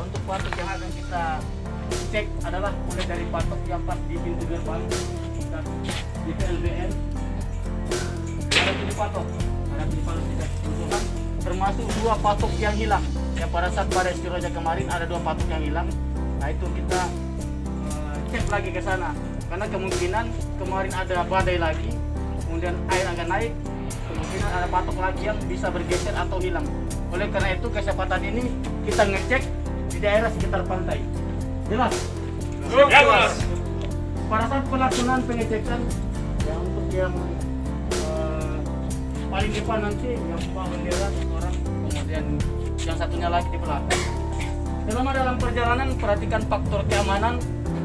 untuk patok yang akan kita cek adalah mulai dari patok yang pas di pintu gerbang dan di PLBN ada 7 patok, tidak keseluruhan, termasuk 2 patok yang hilang. Yang pada saat badai Siroja kemarin ada 2 patok yang hilang. Nah itu kita cek lagi ke sana karena kemungkinan kemarin ada badai lagi, kemudian air akan naik, kemungkinan ada patok lagi yang bisa bergeser atau hilang. Oleh karena itu kesempatan ini kita ngecek di daerah sekitar pantai. Jelas? Jelas. Pada saat pelaksanaan pengecekan yang untuk yang paling depan nanti yang bawa bendera orang, kemudian yang satunya lagi di belakang. Selama dalam perjalanan perhatikan faktor keamanan,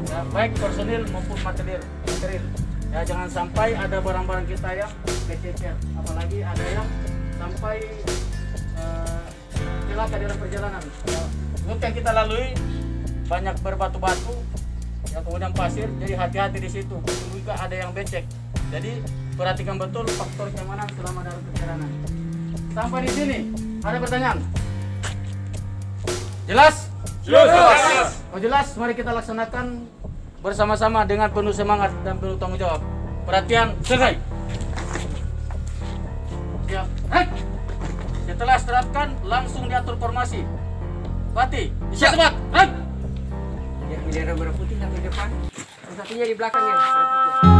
ya, baik personil maupun material. Ya, jangan sampai ada barang-barang kita yang kececer, apalagi ada yang sampai celaka dalam perjalanan. Ya, rute yang kita lalui banyak berbatu-batu, ya, kemudian pasir, jadi hati-hati di situ. Juga ada yang becek. Jadi perhatikan betul faktor keamanan selama dalam perjalanan. Sampai di sini ada pertanyaan? Jelas? Jelas. Oh jelas, mari kita laksanakan bersama-sama dengan penuh semangat dan penuh tanggung jawab. Perhatian, selesai. Siap. Setelah istirahatkan, langsung diatur formasi. Pati, siap cepat. Ya, bendera merah putih yang di depan, yang satunya di belakangnya. Merah putih.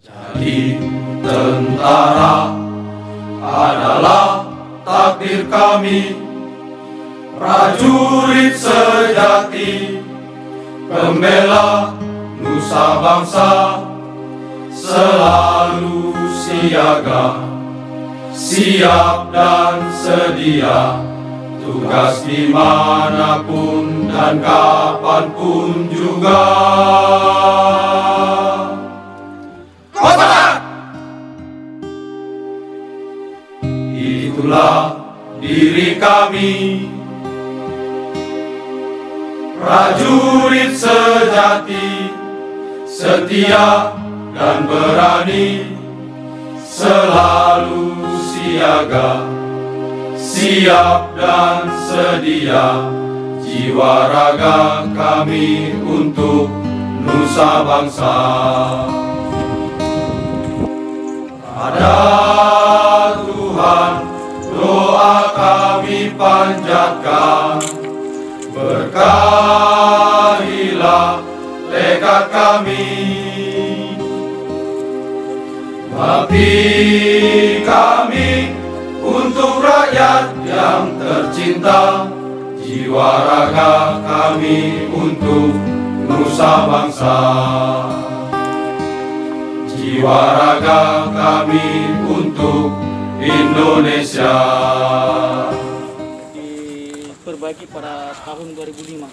Jadi tentara adalah takdir kami, prajurit sejati, pembela nusa bangsa, selalu siaga, siap dan sedia, tugas dimanapun dan kapanpun juga. Itulah diri kami, prajurit sejati, setia dan berani, selalu siaga, siap dan sedia, jiwa raga kami untuk nusa bangsa. Pada Tuhan doa kami panjatkan, berkahilah tekad kami. Mengabdi kami untuk rakyat yang tercinta, jiwa raga kami untuk nusa bangsa. Jiwa raga kami untuk Indonesia. Diperbaiki pada tahun 2005.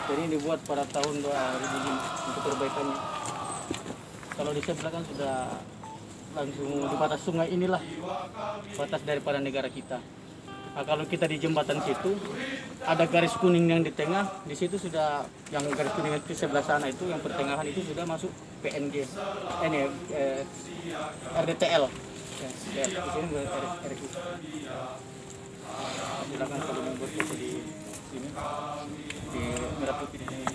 Jadi ini dibuat pada tahun 2005 untuk perbaikannya. Kalau di sebelah kan sudah langsung di batas sungai, inilah batas daripada negara kita. Nah, kalau kita di jembatan situ ada garis kuning yang di tengah, di situ sudah yang garis kuning di sebelah sana itu yang pertengahan itu sudah masuk PNG, ini RDTL. Ya, di sini RRQ. Silakan kalau mau berfoto di sini di merah putih di sini.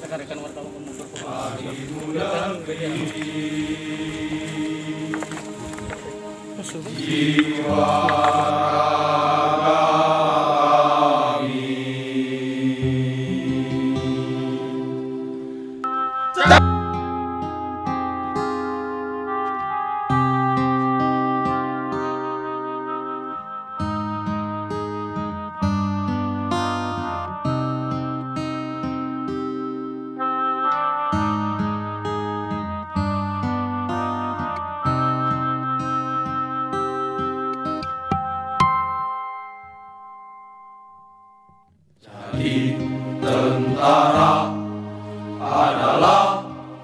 Rekan-rekan wartawan mau berfoto. Jiwa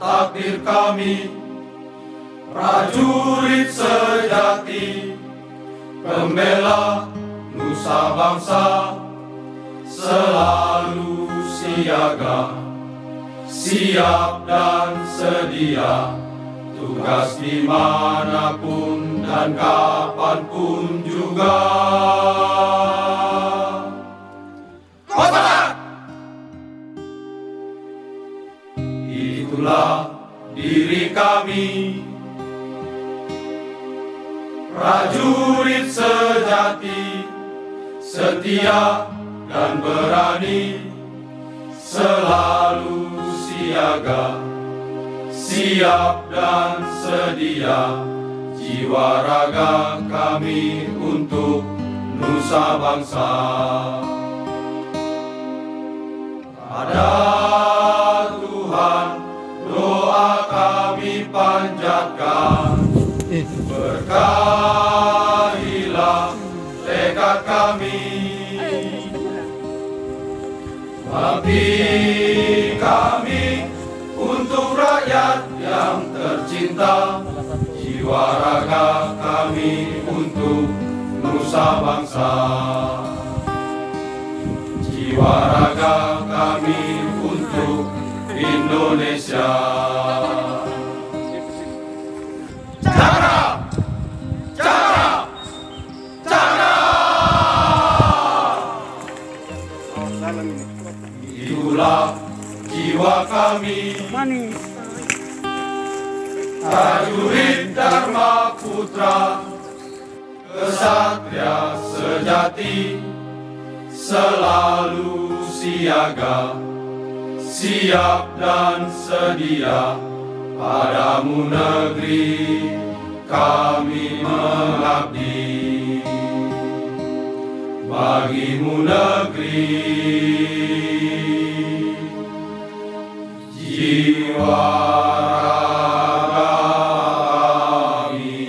takdir kami, prajurit sejati, pembela nusa bangsa, selalu siaga, siap dan sedia, tugas dimanapun dan kapanpun juga. Komandan! Itulah diri kami, prajurit sejati, setia dan berani, selalu siaga, siap dan sedia, jiwa raga kami untuk nusa bangsa. Pada Tuhan doa kami panjatkan, berkahilah tekad kami. Mengabdi kami untuk rakyat yang tercinta, jiwa raga kami untuk nusa bangsa. Jiwa raga kami untuk Indonesia. Jaga! Jaga! Jaga! Itulah jiwa kami, prajurit Dharma Putra, kesatria sejati, selalu siaga, siap dan sedia, padamu negeri kami mengabdi. Bagimu negeri, jiwa raga kami.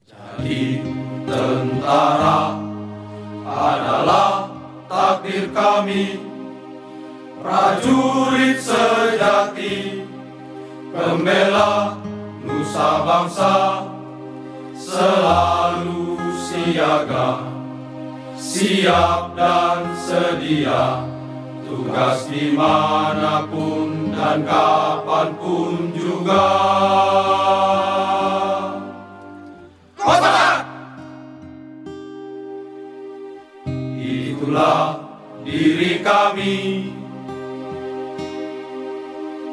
Jadi tentara adalah takdir kami, prajurit sejati, pembela nusa bangsa, selalu siaga, siap dan sedia, tugas dimanapun dan kapanpun juga. Komandan! Itulah diri kami,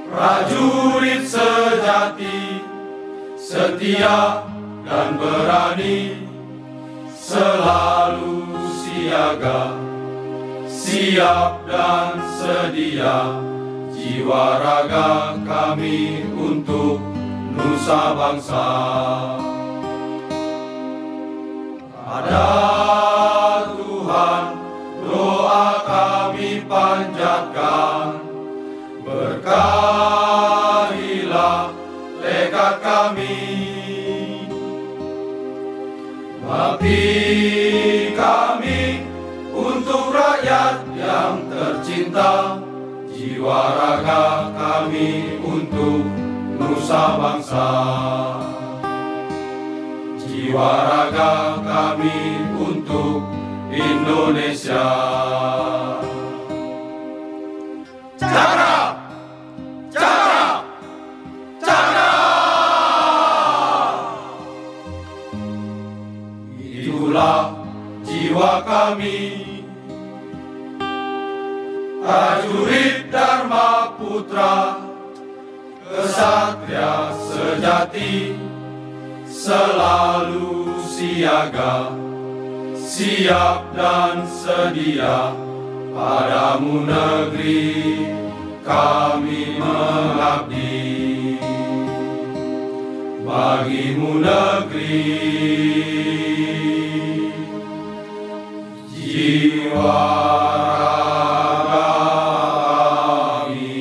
prajurit sejati, setia dan berani, selalu siaga, siap dan sedia, jiwa raga kami untuk nusa bangsa. Pada Tuhan doa kami panjatkan, berkahilah tekad kami. Mengabdi kami untuk rakyat yang tercinta, jiwa raga kami untuk nusa bangsa. Jiwa raga kami untuk Indonesia. Jaga! Jaga! Jaga! Itulah jiwa kami, prajurit Dharma Putra, kesatria sejati, selalu siaga, siap dan sedia, padamu negeri kami mengabdi. bagimu negeri. Jiwa raga kami.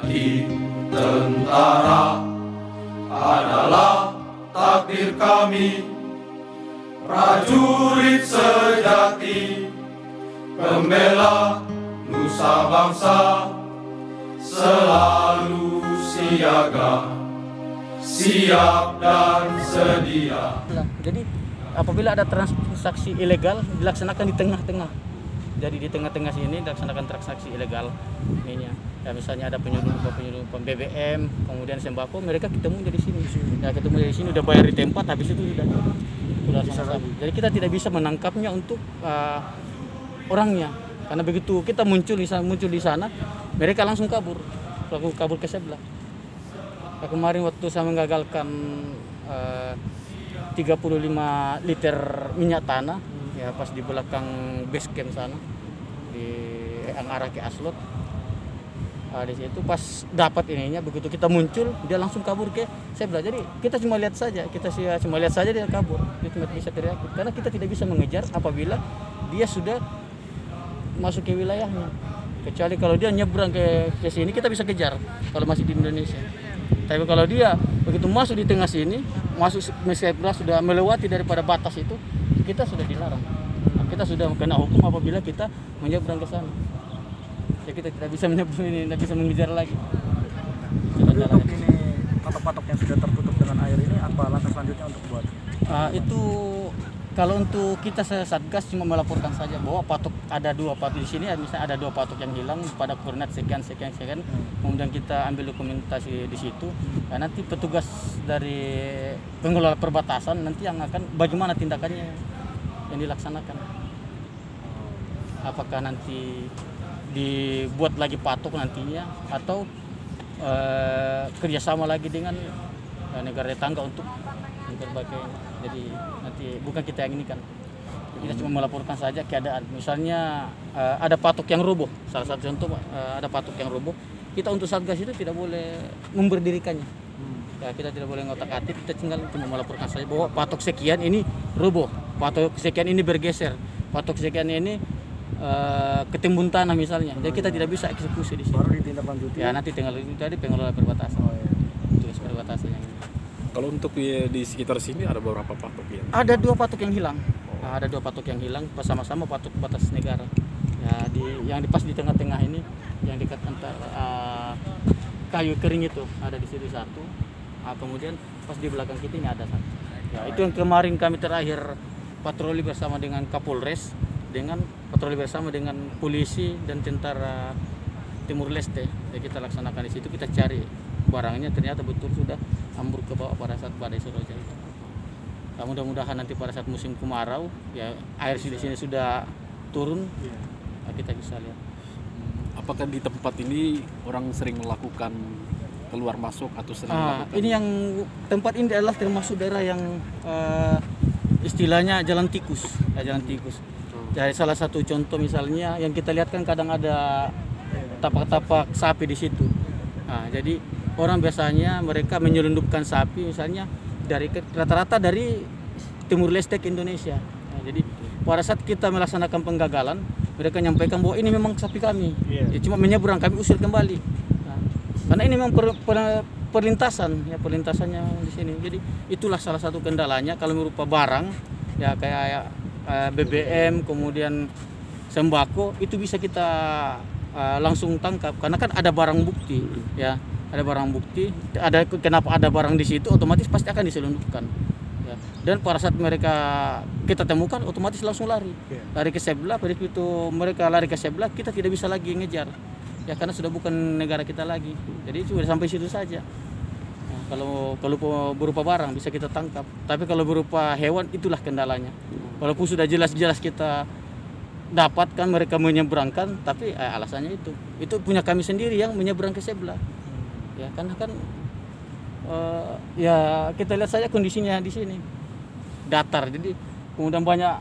Jadi tentara adalah takdir kami, prajurit sejati, pembela nusa bangsa, selalu siaga, siap dan sedia. Jadi apabila ada transaksi ilegal dilaksanakan di tengah-tengah. Jadi di tengah-tengah sini dilaksanakan transaksi ilegal ini ya, misalnya ada penyelundupan BBM, kemudian sembako, mereka ketemu dari sini. Ya ketemu dari sini udah bayar di tempat, habis itu sudah sama-sama. Jadi kita tidak bisa menangkapnya untuk orangnya. Karena begitu kita muncul di sana, mereka langsung kabur ke sebelah. Nah, kemarin waktu saya menggagalkan 35 liter minyak tanah ya pas di belakang base camp sana di yang arah ke Aslot. Di situ pas dapat ininya, begitu kita muncul dia langsung kabur ke sebelah. Jadi kita cuma lihat saja, dia kabur. Dia cuma bisa teriak karena kita tidak bisa mengejar apabila dia sudah masuk ke wilayahnya. Kecuali kalau dia nyebrang ke sini kita bisa kejar kalau masih di Indonesia. Tapi kalau dia begitu masuk di tengah sini, masuk sebelah sudah melewati daripada batas itu, kita sudah dilarang. Nah, kita sudah kena hukum apabila kita menyeberang ke sana. Ya kita tidak bisa tidak bisa mengejar lagi. Jadi untuk ini patok-patok yang sudah tertutup dengan air ini, apa langkah selanjutnya untuk buat? Itu kalau untuk kita Satgas cuma melaporkan saja bahwa patok ada 2 patok di sini, misalnya ada 2 patok yang hilang pada koordinat sekian, kemudian kita ambil dokumentasi di situ. Nah, nanti petugas dari pengelola perbatasan nanti yang akan bagaimana tindakannya yang dilaksanakan. Apakah nanti dibuat lagi patok nantinya atau kerjasama lagi dengan negara tetangga untuk berbagai. Jadi nanti bukan kita yang ini kan, kita cuma melaporkan saja keadaan. Misalnya ada patok yang roboh, salah satu contoh ada patok yang roboh, kita untuk Satgas itu tidak boleh memberdirikannya. Ya, kita tidak boleh ngotak-atik, kita tinggal cuma melaporkan saja bahwa patok sekian ini roboh, patok sekian ini bergeser, patok sekian ini ketimbun tanah misalnya. Jadi kita tidak bisa eksekusi di sini. Baru ditindaklanjuti. Ya nanti tinggal itu tadi pengelola perbatasan. Tugas perbatasan yang ini. Kalau untuk di sekitar sini ada beberapa patok ya? Ada 2 patok yang hilang. Nah, ada 2 patok yang hilang, sama-sama patok batas negara. Ya yang pas di tengah-tengah ini, yang dekat antara kayu kering itu ada di situ satu. Kemudian pas di belakang kita ini ada satu. Ya itu yang kemarin kami terakhir patroli bersama dengan Kapolres, dengan patroli bersama dengan polisi dan tentara Timur Leste. Ya, kita laksanakan di situ, kita cari barangnya, ternyata betul sudah ambruk ke bawah pada saat badai Suroja itu. Nah, mudah-mudahan nanti pada saat musim kemarau ya air di sini sudah turun, nah, kita bisa lihat. Apakah di tempat ini orang sering melakukan keluar masuk atau sering melakukan? Ini yang tempat ini adalah termasuk daerah yang istilahnya jalan tikus, jalan tikus. Jadi salah satu contoh misalnya yang kita lihat kan kadang ada tapak-tapak sapi di situ. Nah, jadi orang biasanya mereka menyelundupkan sapi misalnya dari rata-rata dari Timur Leste ke Indonesia. Nah, jadi pada saat kita melaksanakan penggagalan, mereka menyampaikan bahwa ini memang sapi kami. Ya, cuma menyeberang, kami usir kembali. Nah, karena ini memang perlintasan, ya perlintasannya di sini. Jadi itulah salah satu kendalanya kalau berupa barang, ya kayak BBM, kemudian sembako, itu bisa kita langsung tangkap karena kan ada barang bukti, ya. Ada barang bukti, kenapa ada barang di situ, otomatis pasti akan diselundupkan. Ya. Dan pada saat kita temukan, otomatis langsung lari ke sebelah. Begitu mereka lari ke sebelah, kita tidak bisa lagi ngejar, ya karena sudah bukan negara kita lagi. Jadi sudah sampai situ saja. Nah, Kalau berupa barang bisa kita tangkap, tapi kalau berupa hewan itulah kendalanya. Walaupun sudah jelas-jelas kita dapatkan mereka menyeberangkan, tapi alasannya itu punya kami sendiri yang menyeberang ke sebelah. Ya karena kan ya kita lihat saja kondisinya di sini datar, jadi kemudian banyak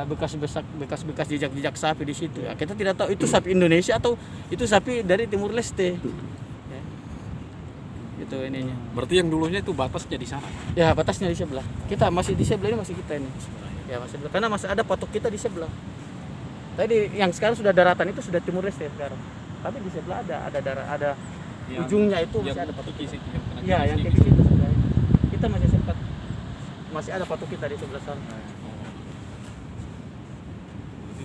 bekas jejak sapi di situ. Ya, kita tidak tahu itu sapi Indonesia atau itu sapi dari Timur Leste. Ya. Itu ininya. Berarti yang dulunya itu batasnya di sana. Ya batasnya di sebelah. Kita masih di sebelah ini, masih kita ini. Ya masih sebelah. Karena masih ada patok kita di sebelah. Tadi yang sekarang sudah daratan itu sudah Timur Leste sekarang. Tapi di sebelah ada ujungnya itu masih ada patok kita. Ya yang ke situ sudah. Kita masih ada patok kita di sebelah sana.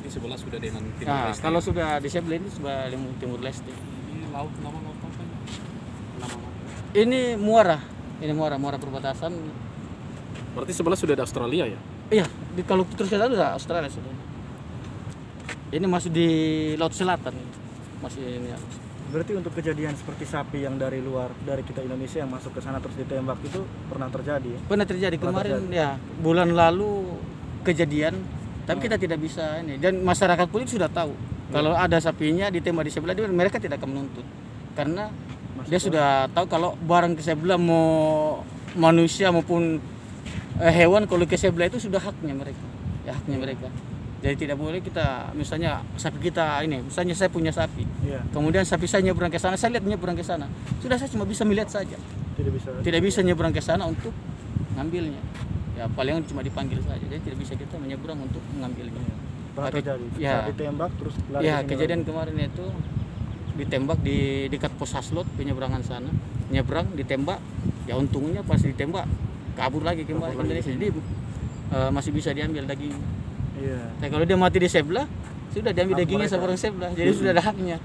Di sebelah sudah dengan Timur Nah, Leste. kalau sudah di sebelah ini sudah Timur Leste. Ini laut nama apa? Nama. Ini muara perbatasan. Berarti sebelah sudah ada Australia ya? Iya, kalau terus ke sana sudah Australia sudah. Ini masih di Laut Selatan. Masih ini. Berarti untuk kejadian seperti sapi yang dari luar, dari kita Indonesia yang masuk ke sana terus ditembak itu pernah terjadi ya? Pernah terjadi kemarin ya, bulan lalu kejadian, tapi kita tidak bisa ini, dan masyarakat pun sudah tahu kalau ada sapinya ditembak di sebelah dia, mereka tidak akan menuntut karena dia sudah tahu kalau barang ke sebelah mau manusia maupun hewan kalau ke sebelah itu sudah haknya mereka. Jadi tidak boleh kita misalnya sapi kita ini, misalnya saya punya sapi, kemudian sapi saya nyebrang ke sana, saya lihat nyebrang ke sana, sudah saya cuma bisa melihat saja, tidak bisa nyebrang ke sana untuk ngambilnya. Ya paling cuma dipanggil saja, jadi tidak bisa kita menyeberang untuk mengambilnya. Terjadi. Ya, ditembak terus lari. Ya kejadian kemarin itu ditembak di dekat pos Haslot penyeberangan sana, nyebrang ditembak, ya untungnya pas ditembak kabur lagi kembali ke Indonesia, jadi masih bisa diambil daging. Iya. Nah, kalau dia mati di sebelah sudah diambil dagingnya sama orang sebelah, jadi sudah ada haknya.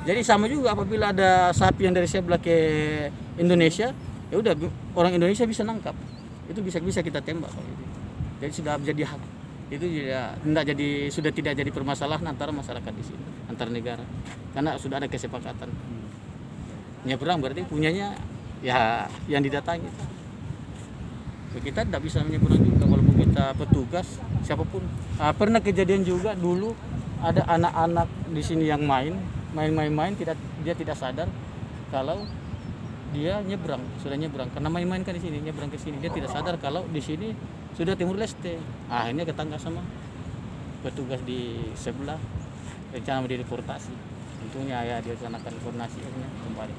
Jadi sama juga apabila ada sapi yang dari sebelah ke Indonesia, ya udah orang Indonesia bisa nangkap. Itu bisa kita tembak kalau itu. Jadi sudah jadi hak. Itu sudah tidak jadi permasalahan antara masyarakat di sini, antar negara. Karena sudah ada kesepakatan. Nyebrang berarti punyanya ya yang didatangi. Kita tidak bisa menyeberang juga walaupun kita petugas siapapun. Pernah kejadian juga dulu ada anak-anak di sini yang main dia tidak sadar kalau dia sudah nyebrang karena main-main kan di sini, nyebrang ke sini, dia tidak sadar kalau di sini sudah Timur Leste. Akhirnya ketangkap sama petugas di sebelah, rencana mau dideportasi. Tentunya ya dilaksanakan koordinasi akhirnya kembali.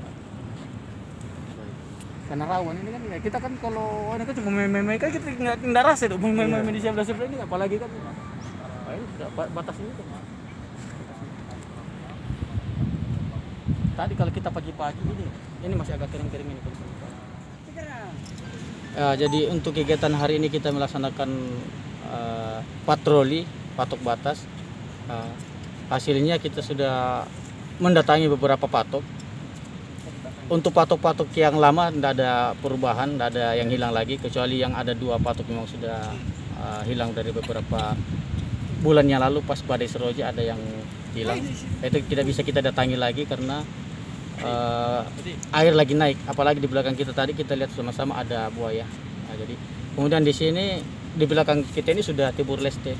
Karena rawan ini kan kita kan kalau ini kan cuma main-main kan kita nggak rasa itu main-main di sebelah ini, apalagi kan ini batas ini kan. Tadi kalau kita pagi-pagi ini masih agak kering-kering ini. Jadi untuk kegiatan hari ini kita melaksanakan patroli patok batas. Hasilnya kita sudah mendatangi beberapa patok. Untuk patok-patok yang lama tidak ada perubahan, tidak ada yang hilang lagi, kecuali yang ada 2 patok memang sudah hilang dari beberapa bulan yang lalu pas badai Seroja ada yang hilang. Itu tidak bisa kita datangi lagi karena air lagi naik, apalagi di belakang kita tadi kita lihat sama-sama ada buaya. Nah, jadi kemudian di sini di belakang kita ini sudah Timur Leste.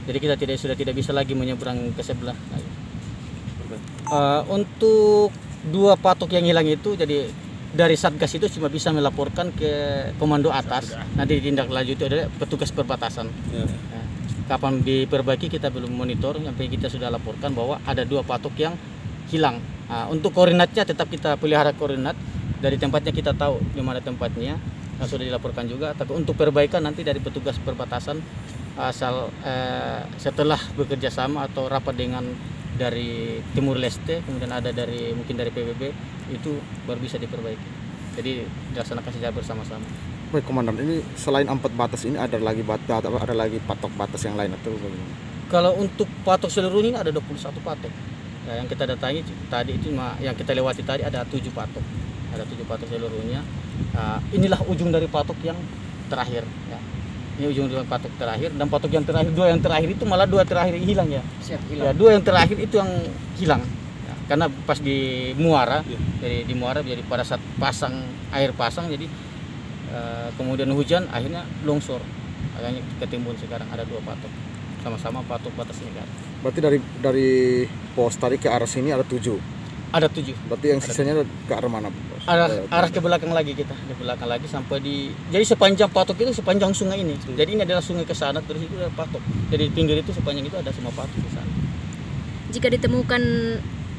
Jadi kita sudah tidak bisa lagi menyeberang ke sebelah. Untuk 2 patok yang hilang itu, jadi dari Satgas itu cuma bisa melaporkan ke komando atas, nanti ditindaklanjuti oleh petugas perbatasan. Kapan diperbaiki kita belum monitor, sampai kita sudah laporkan bahwa ada 2 patok yang hilang. Untuk koordinatnya tetap kita pelihara koordinat, dari tempatnya kita tahu di mana tempatnya, sudah dilaporkan juga. Tapi untuk perbaikan nanti dari petugas perbatasan asal setelah bekerja sama atau rapat dengan dari Timur Leste, kemudian ada mungkin dari PBB, itu baru bisa diperbaiki. Jadi dilaksanakan secara bersama-sama. Baik Komandan, ini selain 4 batas ini ada lagi patok batas yang lain atau bagaimana? Kalau untuk patok seluruhnya ini ada 21 patok. Ya, yang kita datangi tadi itu yang kita lewati tadi ada 7 patok. Ada 7 patok seluruhnya. Inilah ujung dari patok yang terakhir. Ya. Ini ujung dari patok terakhir, dan patok yang terakhir, 2 yang terakhir itu malah 2 terakhir hilang ya. Ya 2 yang terakhir itu yang hilang. Ya. karena pas di muara, jadi di muara, jadi pada saat air pasang, jadi kemudian hujan akhirnya longsor, akhirnya ketimbun. Sekarang ada 2 patok, sama-sama patok batas negara. Berarti dari pos tadi ke arah sini ada 7. Ada 7. Berarti yang sisanya ke arah mana, Bos? Arah ke belakang lagi kita, di belakang lagi sampai di. Jadi sepanjang patok itu sepanjang sungai ini. Jadi ini adalah sungai ke sana, terus itu ada patok. Jadi pinggir itu sepanjang itu ada semua patok di sana. Jika ditemukan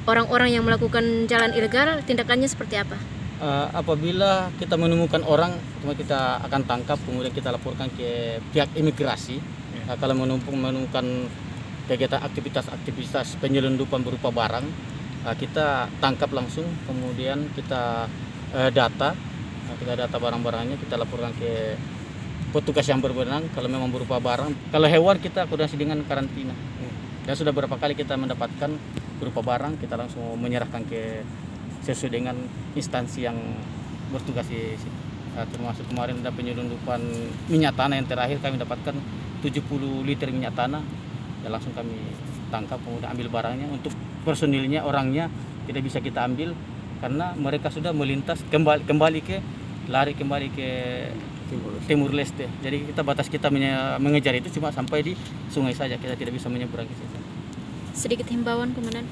orang-orang yang melakukan jalan ilegal, tindakannya seperti apa? Apabila kita menemukan orang, kita akan tangkap, kemudian kita laporkan ke pihak imigrasi. Kalau menemukan kegiatan aktivitas penyelundupan berupa barang, kita tangkap langsung, kemudian kita data barang-barangnya, kita laporkan ke petugas yang berwenang. Kalau memang berupa barang, kalau hewan kita koordinasi dengan karantina. Dan sudah berapa kali kita mendapatkan berupa barang, kita langsung menyerahkan ke sesuai dengan instansi yang bertugas di situ. Termasuk kemarin ada penyelundupan minyak tanah yang terakhir, kami dapatkan 70 liter minyak tanah, dan langsung kami tangkap, kemudian ambil barangnya. Untuk personilnya, orangnya tidak bisa kita ambil karena mereka sudah melintas kembali ke Timur Leste. Jadi kita mengejar itu cuma sampai di sungai saja, kita tidak bisa menyeberang ke situ. Sedikit himbauan, Komandan.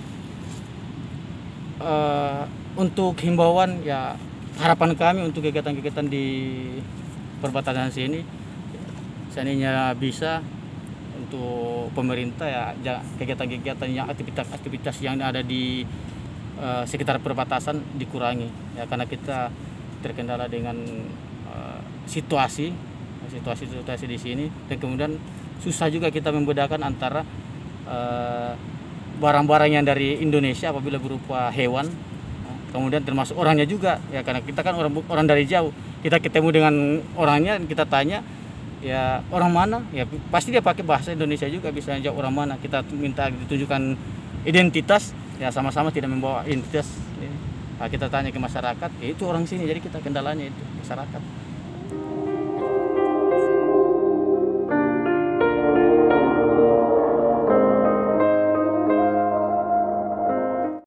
Untuk himbauan, ya harapan kami untuk kegiatan-kegiatan di perbatasan sini, seandainya bisa untuk pemerintah ya kegiatan-kegiatan yang aktivitas yang ada di sekitar perbatasan dikurangi ya, karena kita terkendala dengan situasi di sini, dan kemudian susah juga kita membedakan antara barang-barang yang dari Indonesia apabila berupa hewan, kemudian termasuk orangnya juga ya, karena kita kan orang dari jauh, kita ketemu dengan orangnya, kita tanya ya orang mana, ya pasti dia pakai bahasa Indonesia juga, bisa jawab orang mana. Kita minta ditunjukkan identitas, ya sama-sama tidak membawa identitas. Nah, kita tanya ke masyarakat, ya itu orang sini, jadi kita kendalanya itu masyarakat.